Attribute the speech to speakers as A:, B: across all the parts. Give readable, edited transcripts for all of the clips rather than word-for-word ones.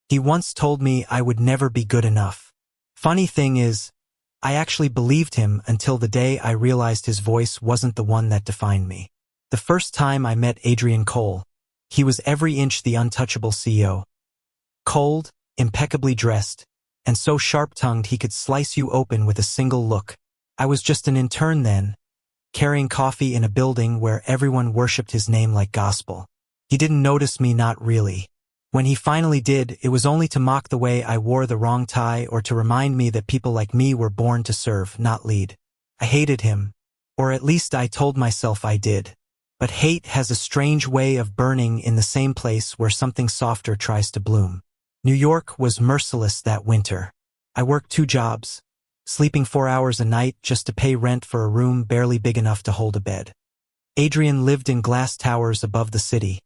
A: He once told me I would never be good enough. Funny thing is, I actually believed him until the day I realized his voice wasn't the one that defined me. The first time I met Adrian Cole, he was every inch the untouchable CEO. Cold, impeccably dressed, and so sharp-tongued he could slice you open with a single look. I was just an intern then, carrying coffee in a building where everyone worshipped his name like gospel. He didn't notice me, not really. When he finally did, it was only to mock the way I wore the wrong tie or to remind me that people like me were born to serve, not lead. I hated him, or at least I told myself I did. But hate has a strange way of burning in the same place where something softer tries to bloom. New York was merciless that winter. I worked 2 jobs, sleeping 4 hours a night just to pay rent for a room barely big enough to hold a bed. Adrian lived in glass towers above the city,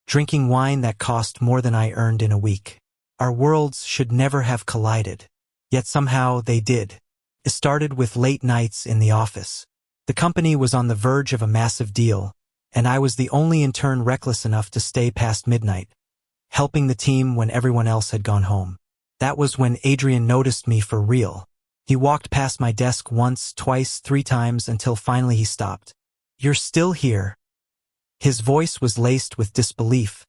A: drinking wine that cost more than I earned in a week. Our worlds should never have collided, yet somehow they did. It started with late nights in the office. The company was on the verge of a massive deal, and I was the only intern reckless enough to stay past midnight, helping the team when everyone else had gone home. That was when Adrian noticed me for real. He walked past my desk once, twice, 3 times until finally he stopped. "You're still here." His voice was laced with disbelief,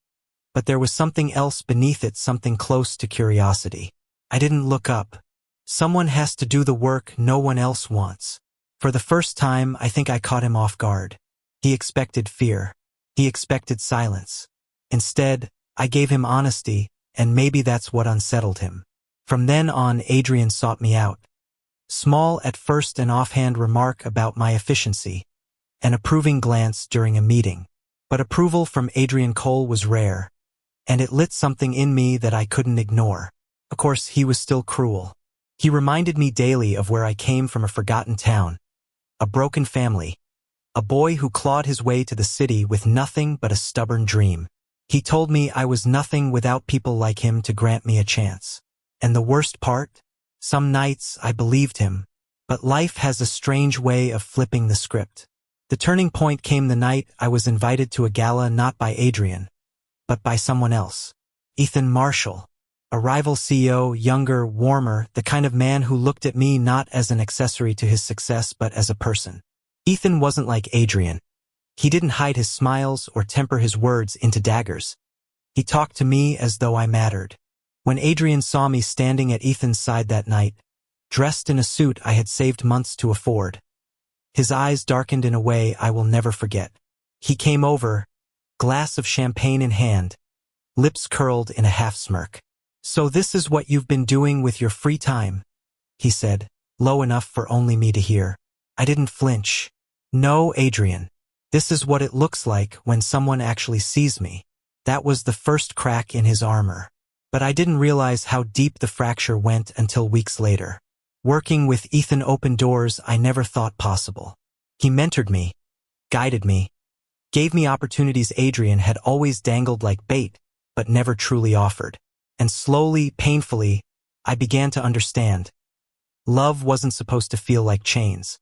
A: but there was something else beneath it, something close to curiosity. I didn't look up. Someone has to do the work no one else wants. For the first time, I think I caught him off guard. He expected fear. He expected silence. Instead, I gave him honesty, and maybe that's what unsettled him. From then on, Adrian sought me out. Small at first, an offhand remark about my efficiency, an approving glance during a meeting. But approval from Adrian Cole was rare, and it lit something in me that I couldn't ignore. Of course, he was still cruel. He reminded me daily of where I came from, a forgotten town, a broken family, a boy who clawed his way to the city with nothing but a stubborn dream. He told me I was nothing without people like him to grant me a chance. And the worst part? Some nights I believed him, but life has a strange way of flipping the script. The turning point came the night I was invited to a gala, not by Adrian, but by someone else. Ethan Marshall, a rival CEO, younger, warmer, the kind of man who looked at me not as an accessory to his success but as a person. Ethan wasn't like Adrian. He didn't hide his smiles or temper his words into daggers. He talked to me as though I mattered. When Adrian saw me standing at Ethan's side that night, dressed in a suit I had saved months to afford, his eyes darkened in a way I will never forget. He came over, glass of champagne in hand, lips curled in a half-smirk. "So this is what you've been doing with your free time?" he said, low enough for only me to hear. I didn't flinch. "No, Adrian. This is what it looks like when someone actually sees me." That was the first crack in his armor. But I didn't realize how deep the fracture went until weeks later. Working with Ethan opened doors I never thought possible. He mentored me, guided me, gave me opportunities Adrian had always dangled like bait, but never truly offered. And slowly, painfully, I began to understand. Love wasn't supposed to feel like chains.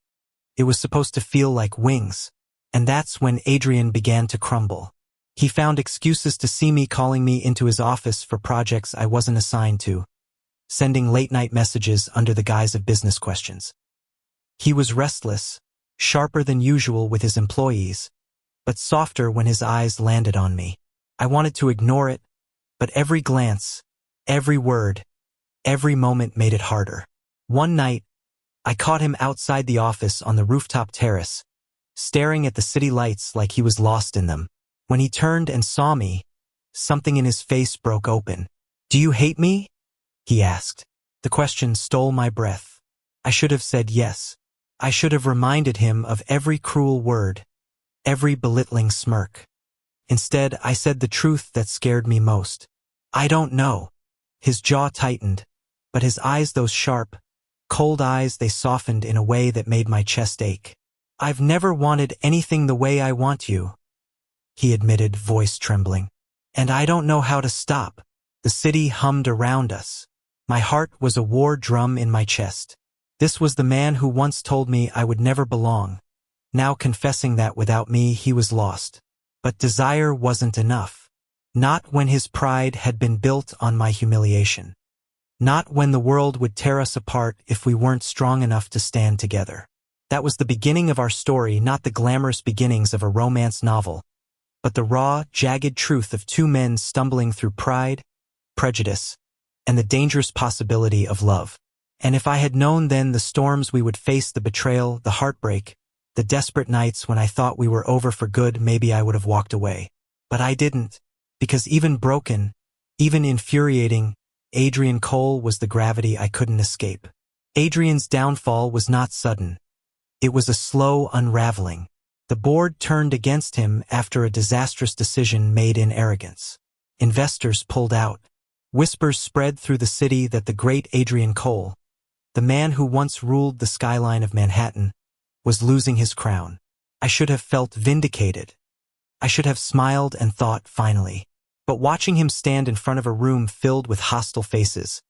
A: It was supposed to feel like wings. And that's when Adrian began to crumble. He found excuses to see me, calling me into his office for projects I wasn't assigned to, sending late-night messages under the guise of business questions. He was restless, sharper than usual with his employees, but softer when his eyes landed on me. I wanted to ignore it, but every glance, every word, every moment made it harder. One night, I caught him outside the office on the rooftop terrace, staring at the city lights like he was lost in them. When he turned and saw me, something in his face broke open. "Do you hate me?" he asked. The question stole my breath. I should have said yes. I should have reminded him of every cruel word, every belittling smirk. Instead, I said the truth that scared me most. "I don't know." His jaw tightened, but his eyes, those sharp, cold eyes, they softened in a way that made my chest ache. "I've never wanted anything the way I want you," he admitted, voice trembling. "And I don't know how to stop." The city hummed around us. My heart was a war drum in my chest. This was the man who once told me I would never belong, now confessing that without me he was lost. But desire wasn't enough. Not when his pride had been built on my humiliation. Not when the world would tear us apart if we weren't strong enough to stand together. That was the beginning of our story, not the glamorous beginnings of a romance novel, but the raw, jagged truth of two men stumbling through pride, prejudice, and the dangerous possibility of love. And if I had known then the storms we would face, the betrayal, the heartbreak, the desperate nights when I thought we were over for good, maybe I would have walked away. But I didn't, because even broken, even infuriating, Adrian Cole was the gravity I couldn't escape. Adrian's downfall was not sudden. It was a slow unraveling. The board turned against him after a disastrous decision made in arrogance. Investors pulled out. Whispers spread through the city that the great Adrian Cole, the man who once ruled the skyline of Manhattan, was losing his crown. I should have felt vindicated. I should have smiled and thought, finally. But watching him stand in front of a room filled with hostile faces,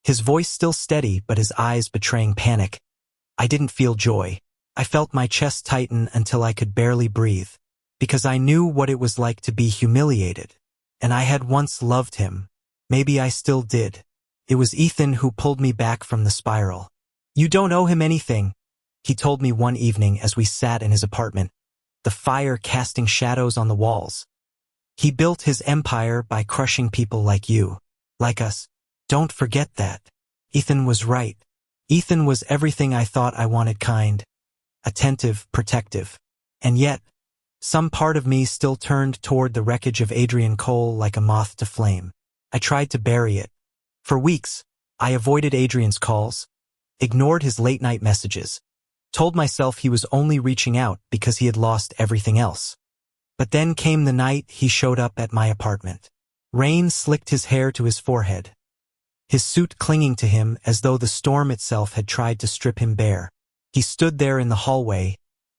A: his voice still steady but his eyes betraying panic, I didn't feel joy. I felt my chest tighten until I could barely breathe, because I knew what it was like to be humiliated. And I had once loved him. Maybe I still did. It was Ethan who pulled me back from the spiral. "You don't owe him anything," he told me one evening as we sat in his apartment, the fire casting shadows on the walls. "He built his empire by crushing people like you, like us. Don't forget that." Ethan was right. Ethan was everything I thought I wanted: kind, attentive, protective. And yet, some part of me still turned toward the wreckage of Adrian Cole like a moth to flame. I tried to bury it. For weeks, I avoided Adrian's calls, ignored his late-night messages, told myself he was only reaching out because he had lost everything else. But then came the night he showed up at my apartment. Rain slicked his hair to his forehead, his suit clinging to him as though the storm itself had tried to strip him bare. He stood there in the hallway,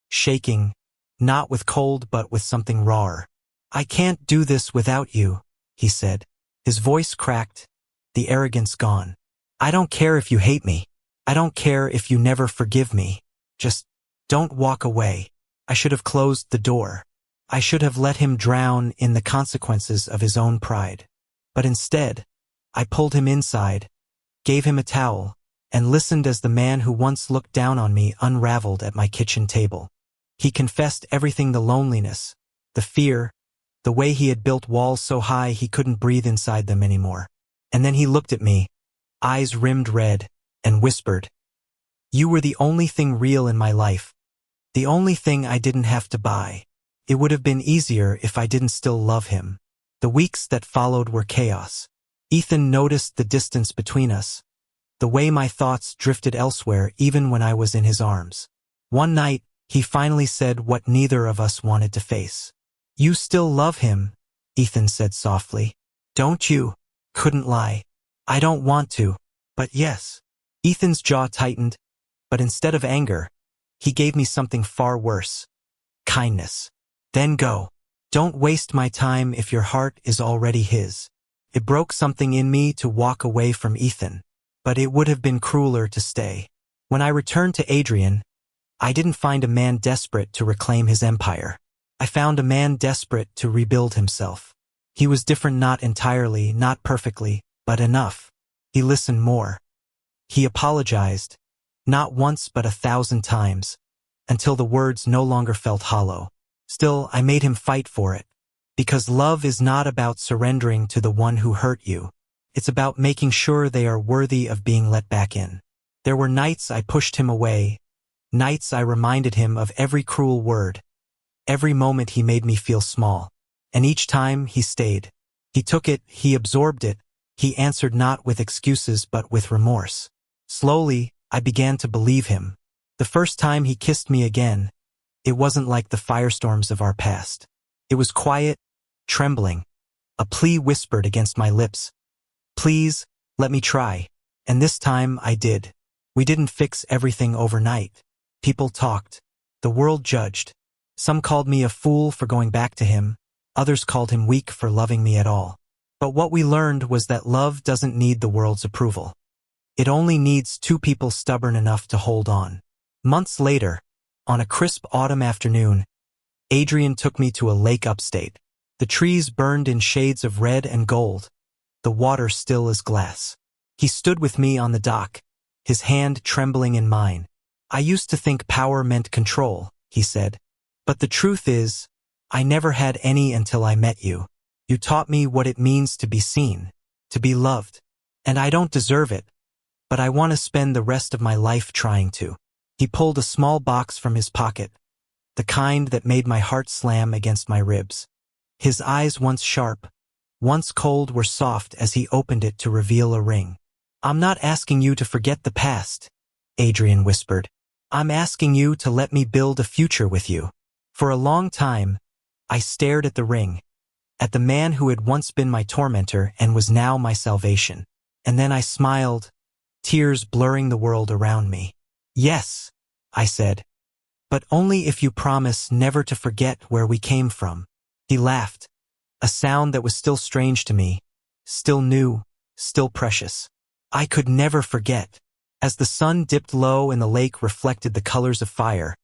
A: shaking, not with cold but with something rawer. "I can't do this without you," he said. His voice cracked, the arrogance gone. "I don't care if you hate me. I don't care if you never forgive me. Just don't walk away." I should have closed the door. I should have let him drown in the consequences of his own pride. But instead, I pulled him inside, gave him a towel, and listened as the man who once looked down on me unraveled at my kitchen table. He confessed everything: the loneliness, the fear, the way he had built walls so high he couldn't breathe inside them anymore. And then he looked at me, eyes rimmed red, and whispered, "You were the only thing real in my life, the only thing I didn't have to buy." It would have been easier if I didn't still love him. The weeks that followed were chaos. Ethan noticed the distance between us, the way my thoughts drifted elsewhere even when I was in his arms. One night, he finally said what neither of us wanted to face. "You still love him," Ethan said softly. "Don't you?" Couldn't lie. "I don't want to, but yes." Ethan's jaw tightened, but instead of anger, he gave me something far worse: kindness. "Then go. Don't waste my time if your heart is already his." It broke something in me to walk away from Ethan, but it would have been crueler to stay. When I returned to Adrian, I didn't find a man desperate to reclaim his empire. I found a man desperate to rebuild himself. He was different, not entirely, not perfectly, but enough. He listened more. He apologized, not once but 1,000 times, until the words no longer felt hollow. Still, I made him fight for it. Because love is not about surrendering to the one who hurt you. It's about making sure they are worthy of being let back in. There were nights I pushed him away, nights I reminded him of every cruel word, every moment he made me feel small. And each time he stayed. He took it, he absorbed it, he answered not with excuses but with remorse. Slowly, I began to believe him. The first time he kissed me again, it wasn't like the firestorms of our past. It was quiet, trembling, a plea whispered against my lips. "Please, let me try." And this time I did. We didn't fix everything overnight. People talked. The world judged. Some called me a fool for going back to him. Others called him weak for loving me at all. But what we learned was that love doesn't need the world's approval. It only needs two people stubborn enough to hold on. Months later, on a crisp autumn afternoon, Adrian took me to a lake upstate. The trees burned in shades of red and gold, the water still as glass. He stood with me on the dock, his hand trembling in mine. I used to think power meant control, he said. But the truth is, I never had any until I met you. You taught me what it means to be seen, to be loved. And I don't deserve it, but I want to spend the rest of my life trying to. He pulled a small box from his pocket, the kind that made my heart slam against my ribs. His eyes, once sharp, once cold, were soft as he opened it to reveal a ring. I'm not asking you to forget the past, Adrian whispered. I'm asking you to let me build a future with you. For a long time, I stared at the ring, at the man who had once been my tormentor and was now my salvation. And then I smiled, tears blurring the world around me. Yes, I said, but only if you promise never to forget where we came from. He laughed, a sound that was still strange to me, still new, still precious. I could never forget. As the sun dipped low and the lake reflected the colors of fire,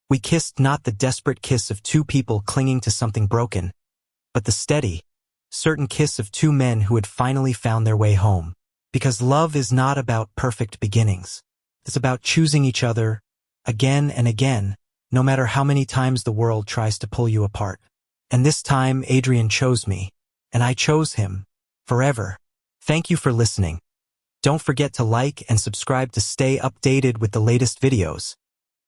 A: we kissed, not the desperate kiss of two people clinging to something broken, but the steady, certain kiss of two men who had finally found their way home. Because love is not about perfect beginnings. It's about choosing each other again and again, no matter how many times the world tries to pull you apart. And this time, Adrian chose me, and I chose him, forever. Thank you for listening. Don't forget to like and subscribe to stay updated with the latest videos.